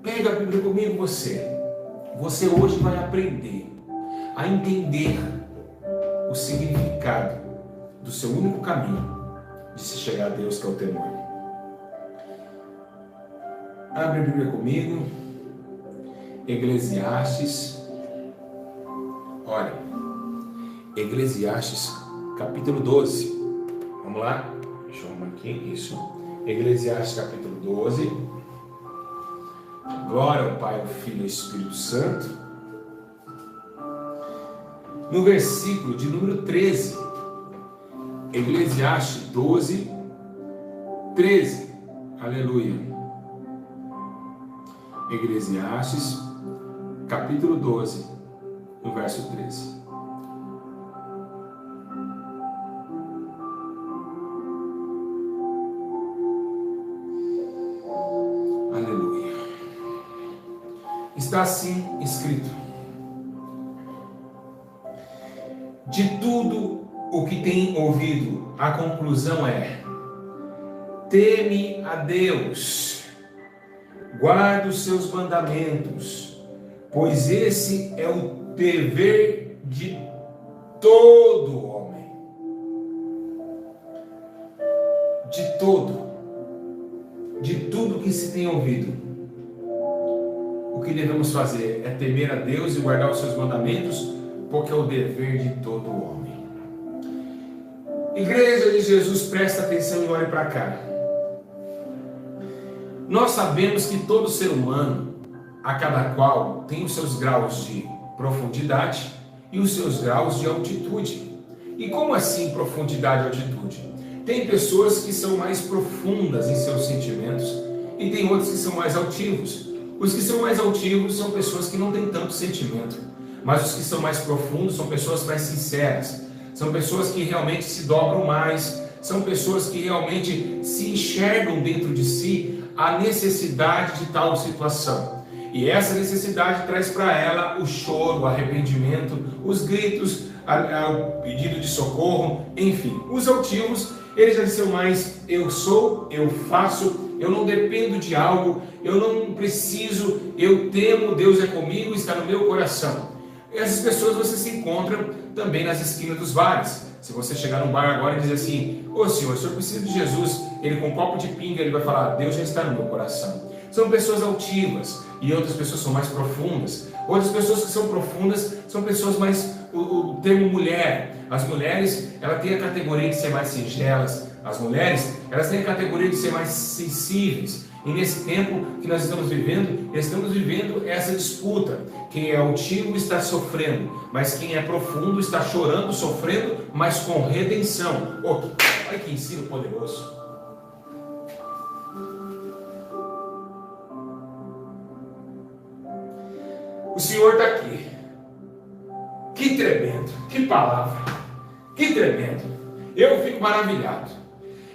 Pega a Bíblia comigo, você. Você hoje vai aprender a entender o significado do seu único caminho de se chegar a Deus, que é o temor. Abre a Bíblia comigo. Eclesiastes. Olha, Eclesiastes capítulo 12. Vamos lá? Deixa eu arrumar aqui, isso. Eclesiastes capítulo 12. Glória ao Pai, ao Filho e ao Espírito Santo. No versículo de número 13. Eclesiastes 12, 13. Aleluia. Eclesiastes capítulo 12, no verso 13. Aleluia. Está assim escrito: de tudo o que tem ouvido, a conclusão é: teme a Deus, guarda os seus mandamentos, pois esse é o dever de todo homem. De tudo que se tem ouvido, o que devemos fazer é temer a Deus e guardar os seus mandamentos, porque é o dever de todo homem. Igreja de Jesus, presta atenção e olhe para cá. Nós sabemos que todo ser humano, a cada qual, tem os seus graus de profundidade e os seus graus de altitude. E como assim profundidade e altitude? Tem pessoas que são mais profundas em seus sentimentos e tem outros que são mais altivos. Os que são mais altivos são pessoas que não têm tanto sentimento, mas os que são mais profundos são pessoas mais sinceras, são pessoas que realmente se dobram mais, são pessoas que realmente se enxergam dentro de si a necessidade de tal situação. E essa necessidade traz para ela o choro, o arrependimento, os gritos, o pedido de socorro, enfim. Os altivos, eles já são mais eu sou, eu faço, eu não dependo de algo, eu não preciso, eu temo, Deus é comigo, está no meu coração. Essas pessoas você se encontra também nas esquinas dos bares. Se você chegar num bar agora e dizer assim: ô senhor, o senhor precisa de Jesus, ele com um copo de pinga, ele vai falar: Deus já está no meu coração. São pessoas altivas e outras pessoas são mais profundas. Outras pessoas que são profundas são pessoas mais, o termo mulher. As mulheres, elas têm a categoria de ser mais singelas. As mulheres, elas têm a categoria de ser mais sensíveis. E nesse tempo que nós estamos vivendo essa disputa. Quem é altivo está sofrendo, mas quem é profundo está chorando, sofrendo, mas com redenção. Olha que ensino poderoso. O Senhor está aqui. Que tremendo, que palavra, que tremendo. Eu fico maravilhado.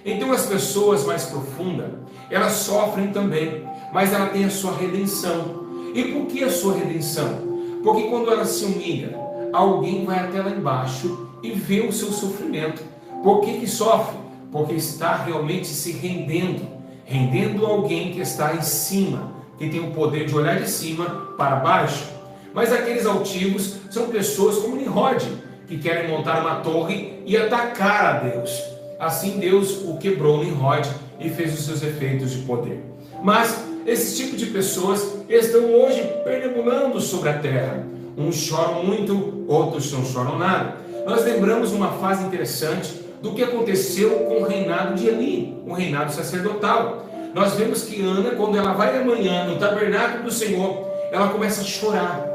Então as pessoas mais profundas, elas sofrem também, mas ela tem a sua redenção. E por que a sua redenção? Porque quando ela se humilha, alguém vai até lá embaixo e vê o seu sofrimento. Por que sofre? Porque está realmente se rendendo a alguém que está em cima, que tem o poder de olhar de cima para baixo. Mas aqueles altivos são pessoas como Nimrod, que querem montar uma torre e atacar a Deus. Assim Deus o quebrou Nimrod e fez os seus efeitos de poder. Mas esse tipo de pessoas estão hoje perambulando sobre a terra. Uns choram muito, outros não choram nada. Nós lembramos uma fase interessante do que aconteceu com o reinado de Eli, o reinado sacerdotal. Nós vemos que Ana, quando ela vai amanhã no tabernáculo do Senhor, ela começa a chorar.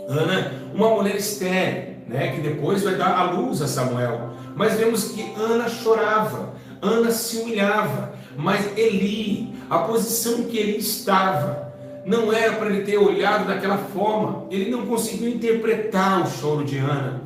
Ana, uma mulher estéril, que depois vai dar à luz a Samuel. Mas vemos que Ana chorava, Ana se humilhava, mas Eli, a posição que ele estava, não era para ele ter olhado daquela forma. Ele não conseguiu interpretar o choro de Ana.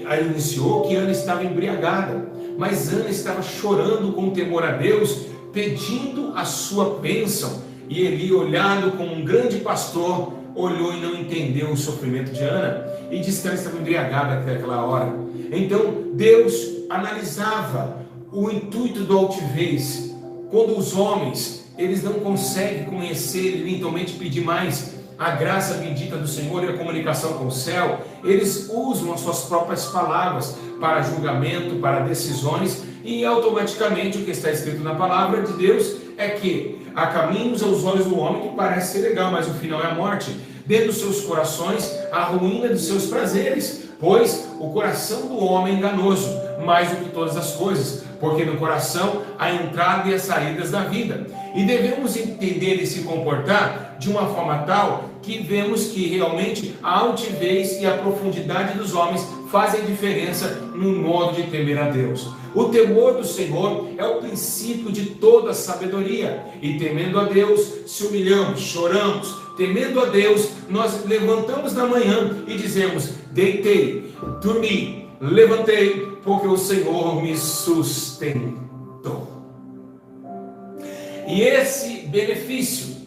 Aí iniciou que Ana estava embriagada, mas Ana estava chorando com temor a Deus, pedindo a sua bênção. E Eli, olhado como um grande pastor, olhou e não entendeu o sofrimento de Ana e disse que ela estava embriagada até aquela hora. Então Deus analisava o intuito do altivez. Quando os homens eles não conseguem conhecer e eventualmente pedir mais a graça bendita do Senhor e a comunicação com o céu, eles usam as suas próprias palavras para julgamento, para decisões, e automaticamente o que está escrito na palavra de Deus é que há caminhos aos olhos do homem que parece ser legal, mas o final é a morte. Dentro dos seus corações, a ruína dos seus prazeres, pois o coração do homem é enganoso, mais do que todas as coisas, porque no coração há entrada e as saídas da vida. E devemos entender e se comportar de uma forma tal que vemos que realmente a altivez e a profundidade dos homens fazem diferença no modo de temer a Deus. O temor do Senhor é o princípio de toda sabedoria, e temendo a Deus, se humilhamos, choramos. Temendo a Deus, nós levantamos da manhã e dizemos: deitei, dormi, levantei, porque o Senhor me sustentou. E esse benefício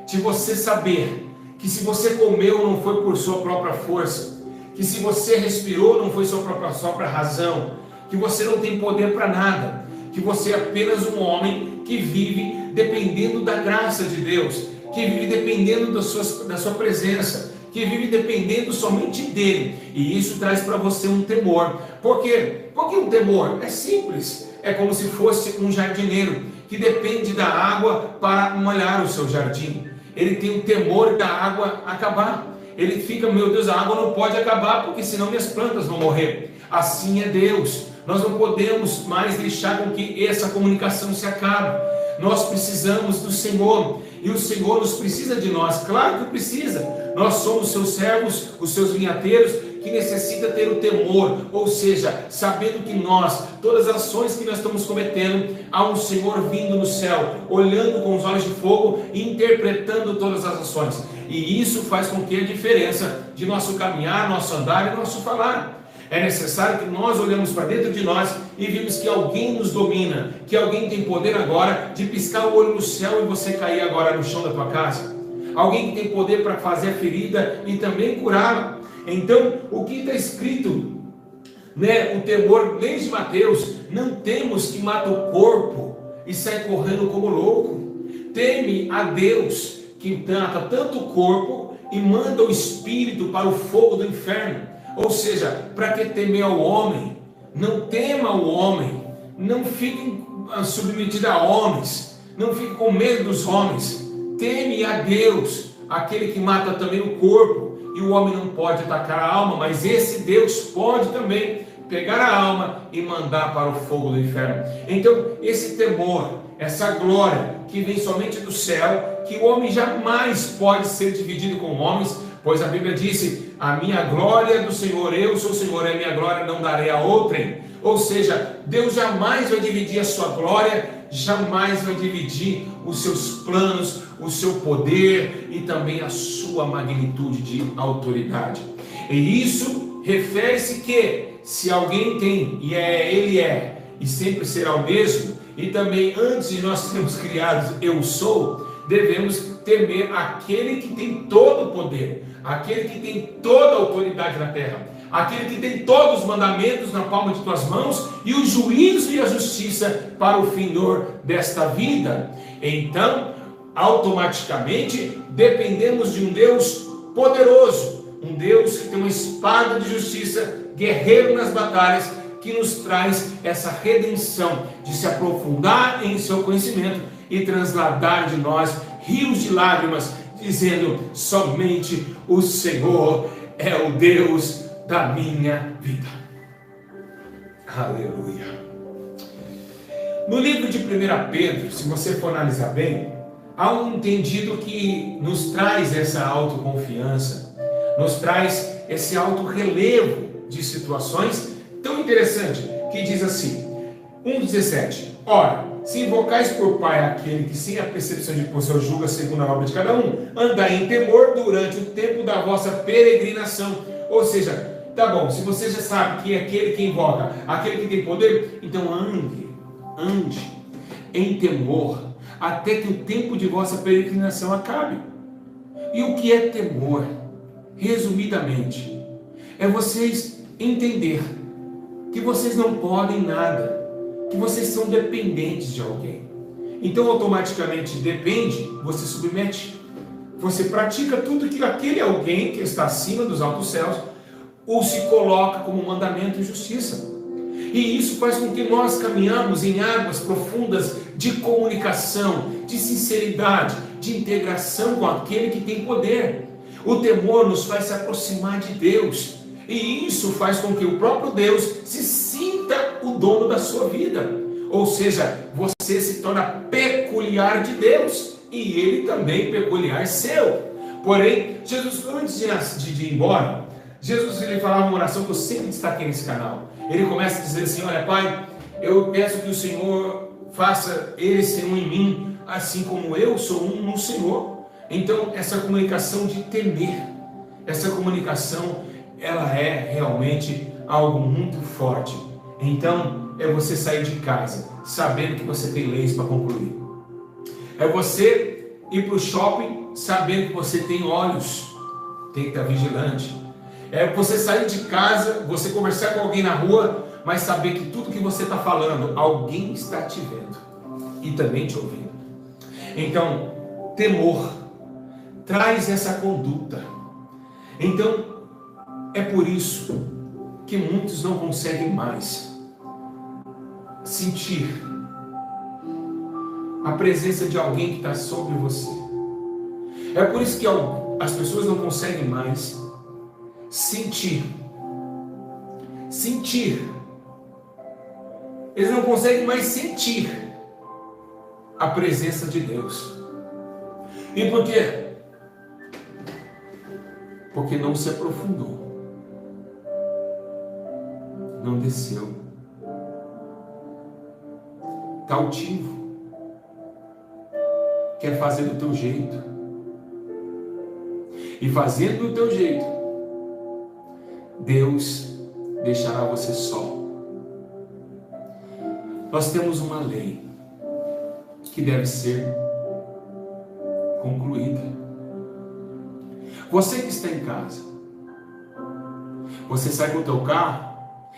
de você saber que se você comeu não foi por sua própria força, que se você respirou não foi sua própria razão, que você não tem poder para nada, que você é apenas um homem que vive dependendo da graça de Deus, que vive dependendo da sua presença, que vive dependendo somente dele. E isso traz para você um temor. Por quê? Porque um temor é simples. É como se fosse um jardineiro que depende da água para molhar o seu jardim. Ele tem um temor da água acabar. Ele fica: meu Deus, a água não pode acabar, porque senão minhas plantas vão morrer. Assim é Deus. Nós não podemos mais deixar com que essa comunicação se acabe. Nós precisamos do Senhor, e o Senhor nos precisa de nós. Claro que precisa. Nós somos seus servos, os seus vinhateiros, que necessita ter o temor, ou seja, sabendo que nós, todas as ações que nós estamos cometendo, há um Senhor vindo no céu, olhando com os olhos de fogo e interpretando todas as ações. E isso faz com que a diferença de nosso caminhar, nosso andar e nosso falar. É necessário que nós olhemos para dentro de nós e vimos que alguém nos domina, que alguém tem poder agora de piscar o olho no céu e você cair agora no chão da tua casa. Alguém que tem poder para fazer a ferida e também curá-la. Então, o que está escrito, o temor, desde Mateus: não temos que mata o corpo e sai correndo como louco. Teme a Deus, que trata tanto o corpo e manda o espírito para o fogo do inferno. Ou seja, para que temer ao homem? Não tema o homem, não fique submetido a homens, não fique com medo dos homens. Teme a Deus, aquele que mata também o corpo, e o homem não pode atacar a alma, mas esse Deus pode também pegar a alma e mandar para o fogo do inferno. Então, esse temor, essa glória que vem somente do céu, que o homem jamais pode ser dividido com homens, pois a Bíblia disse: a minha glória é do Senhor, eu sou o Senhor, é a minha glória, não darei a outrem. Ou seja, Deus jamais vai dividir a sua glória, jamais vai dividir os seus planos, o seu poder e também a sua magnitude de autoridade. E isso refere-se que, se alguém tem, e ele é, e sempre será o mesmo, e também antes de nós sermos criados, eu sou, devemos temer aquele que tem todo o poder, aquele que tem toda a autoridade na terra, aquele que tem todos os mandamentos na palma de tuas mãos e o juízo e a justiça para o findor desta vida. Então, automaticamente, dependemos de um Deus poderoso, um Deus que tem uma espada de justiça, guerreiro nas batalhas, que nos traz essa redenção de se aprofundar em seu conhecimento e transladar de nós rios de lágrimas, dizendo: somente o Senhor é o Deus da minha vida. Aleluia. No livro de 1 Pedro, se você for analisar bem, há um entendido que nos traz essa autoconfiança, nos traz esse alto relevo de situações tão interessante, que diz assim, 1,17: ora, se invocais por Pai aquele que sem a percepção de posição julga segundo a obra de cada um, andai em temor durante o tempo da vossa peregrinação. Ou seja, tá bom, se você já sabe que é aquele que invoca, aquele que tem poder, então ande em temor, até que o tempo de vossa peregrinação acabe. E o que é temor? Resumidamente, é vocês entender que vocês não podem nada, que vocês são dependentes de alguém. Então automaticamente depende, você submete. Você pratica tudo que aquele alguém que está acima dos altos céus ou se coloca como mandamento e justiça. E isso faz com que nós caminhamos em águas profundas de comunicação, de sinceridade, de integração com aquele que tem poder. O temor nos faz se aproximar de Deus. E isso faz com que o próprio Deus se sinta o dono da sua vida. Ou seja, você se torna peculiar de Deus. E Ele também peculiar seu. Porém, Jesus, antes de ir embora, Jesus ele falava uma oração que eu sempre destaquei nesse canal. Ele começa a dizer assim: olha, Pai, eu peço que o Senhor faça eles ser um em mim, assim como eu sou um no Senhor. Então, essa comunicação de temer, essa comunicação, ela é realmente algo muito forte. Então, é você sair de casa sabendo que você tem leis para concluir. É você ir para o shopping sabendo que você tem olhos, tem que estar vigilante. É você sair de casa, você conversar com alguém na rua, mas saber que tudo que você está falando, alguém está te vendo e também te ouvindo. Então, temor traz essa conduta. Então, é por isso que muitos não conseguem mais sentir a presença de alguém que está sobre você. É por isso que as pessoas não conseguem mais sentir. Eles não conseguem mais sentir a presença de Deus. E por quê? Porque não se aprofundou. Não desceu. Está altivo. Quer fazer do teu jeito. E fazendo do teu jeito, Deus deixará você só. Nós temos uma lei que deve ser concluída. Você que está em casa, você sai com o teu carro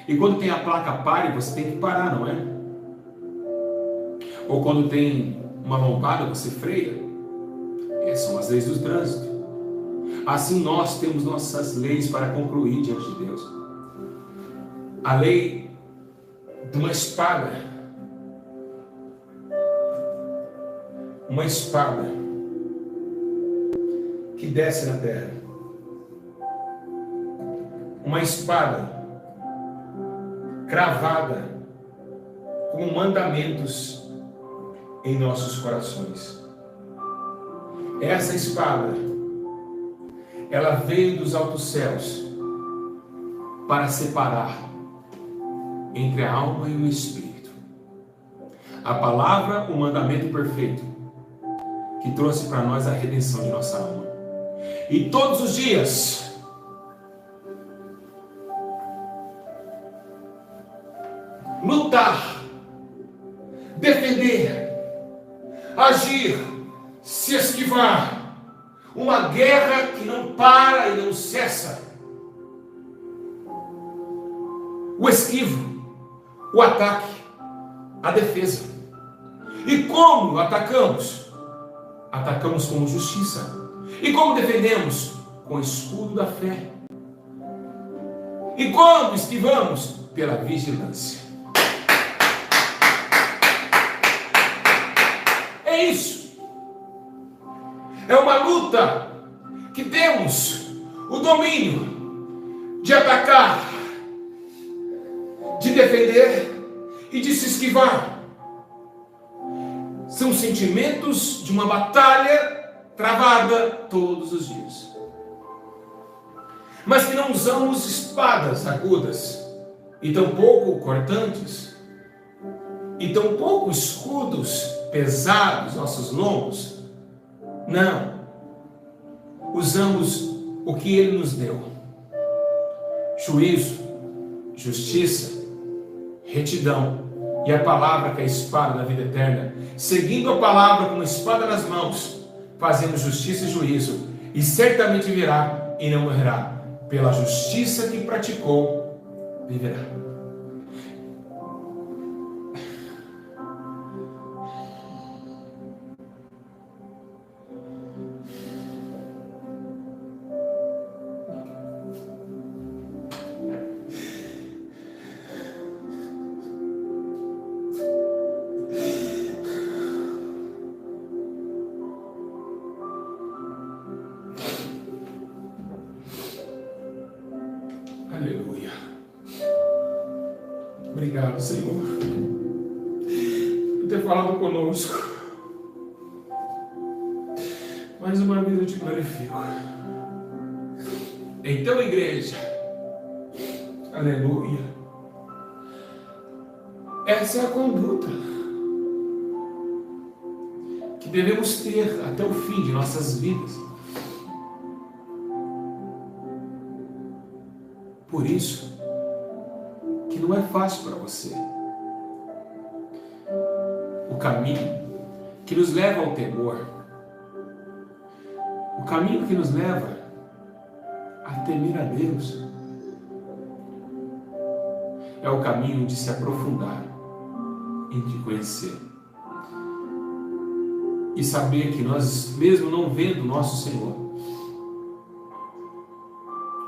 e quando tem a placa pare, você tem que parar, não é? Ou quando tem uma lombada, você freia. Essas são as leis do trânsito. Assim nós temos nossas leis para concluir diante de Deus. A lei de uma espada. Uma espada que desce na terra. Uma espada cravada com mandamentos em nossos corações. Essa espada, ela veio dos altos céus para separar entre a alma e o espírito. A palavra, o mandamento perfeito, que trouxe para nós a redenção de nossa alma. E todos os dias, lutar, defender, agir, se esquivar. Uma guerra que não para e não cessa. O esquivo, o ataque, a defesa. E como atacamos? Atacamos com justiça. E como defendemos? Com o escudo da fé. E como esquivamos? Pela vigilância. É isso. É uma luta que temos o domínio de atacar, de defender e de se esquivar. São sentimentos de uma batalha travada todos os dias. Mas que não usamos espadas agudas, e tampouco cortantes, e tampouco escudos pesados, nossos lombos. Não. Usamos o que Ele nos deu. Juízo, justiça, retidão e a palavra que é a espada da vida eterna. Seguindo a palavra com uma espada nas mãos, fazemos justiça e juízo, e certamente virá e não morrerá. Pela justiça que praticou, viverá. Obrigado, Senhor, por ter falado conosco. Mais uma vez eu te glorifico. Então, igreja, aleluia, essa é a conduta que devemos ter até o fim de nossas vidas. Por isso que não é fácil para você. O caminho que nos leva ao temor, o caminho que nos leva a temer a Deus, é o caminho de se aprofundar em te conhecer e saber que nós, mesmo não vendo o nosso Senhor,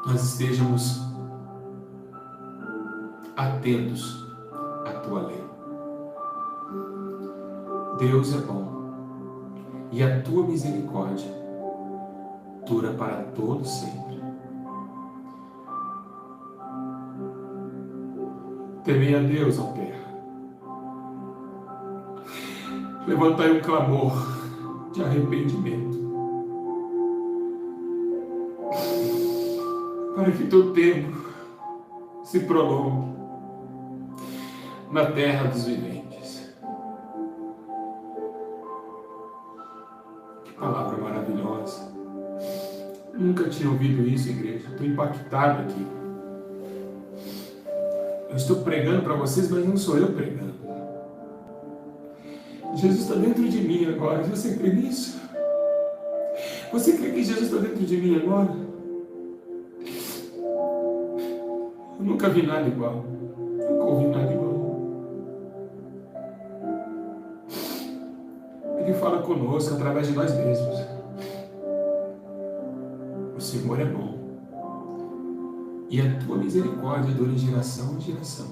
nós estejamos atentos à tua lei. Deus é bom e a tua misericórdia dura para todo sempre. Temei a Deus, ó terra. Levantai um clamor de arrependimento, para que teu tempo se prolongue na terra dos viventes. Que palavra maravilhosa. Nunca tinha ouvido isso, igreja. Estou impactado aqui. Eu estou pregando para vocês, mas não sou eu pregando. Jesus está dentro de mim agora. Você crê nisso? Você crê que Jesus está dentro de mim agora? Eu nunca vi nada igual. Nunca ouvi nada igual. Ele fala conosco através de nós mesmos. O Senhor é bom e a tua misericórdia dura de geração em geração.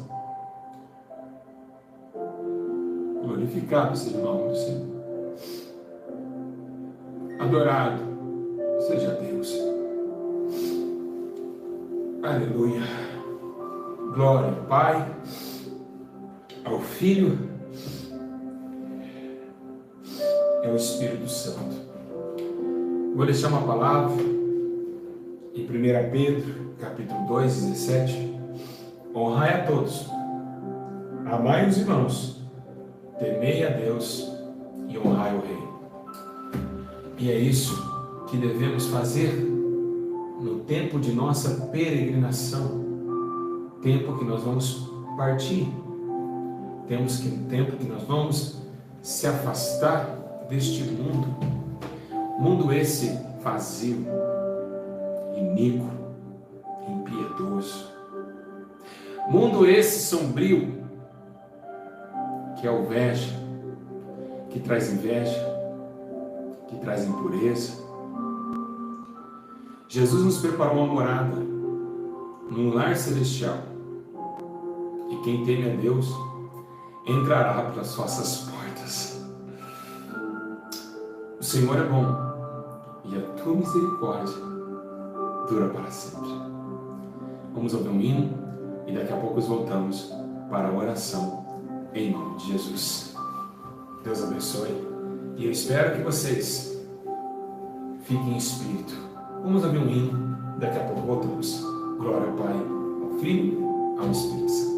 Glorificado seja o nome do Senhor. Adorado seja Deus. Aleluia. Glória ao Pai, ao Filho e ao Espírito Santo. Vou deixar uma palavra em 1 Pedro, capítulo 2, 17. Honrai a todos, amai os irmãos, temei a Deus e honrai o Rei. E é isso que devemos fazer no tempo de nossa peregrinação, tempo que nós vamos partir, tempo que nós vamos se afastar deste mundo esse vazio, iníquo, impiedoso, mundo esse sombrio, que é que traz inveja, que traz impureza. Jesus nos preparou uma morada num lar celestial, e quem teme a Deus entrará pelas vossas portas. O Senhor é bom e a tua misericórdia dura para sempre. Vamos ouvir um hino e daqui a pouco voltamos para a oração em nome de Jesus. Deus abençoe e eu espero que vocês fiquem em espírito. Vamos ouvir um hino, daqui a pouco voltamos. Glória ao Pai, ao Filho, ao Espírito Santo.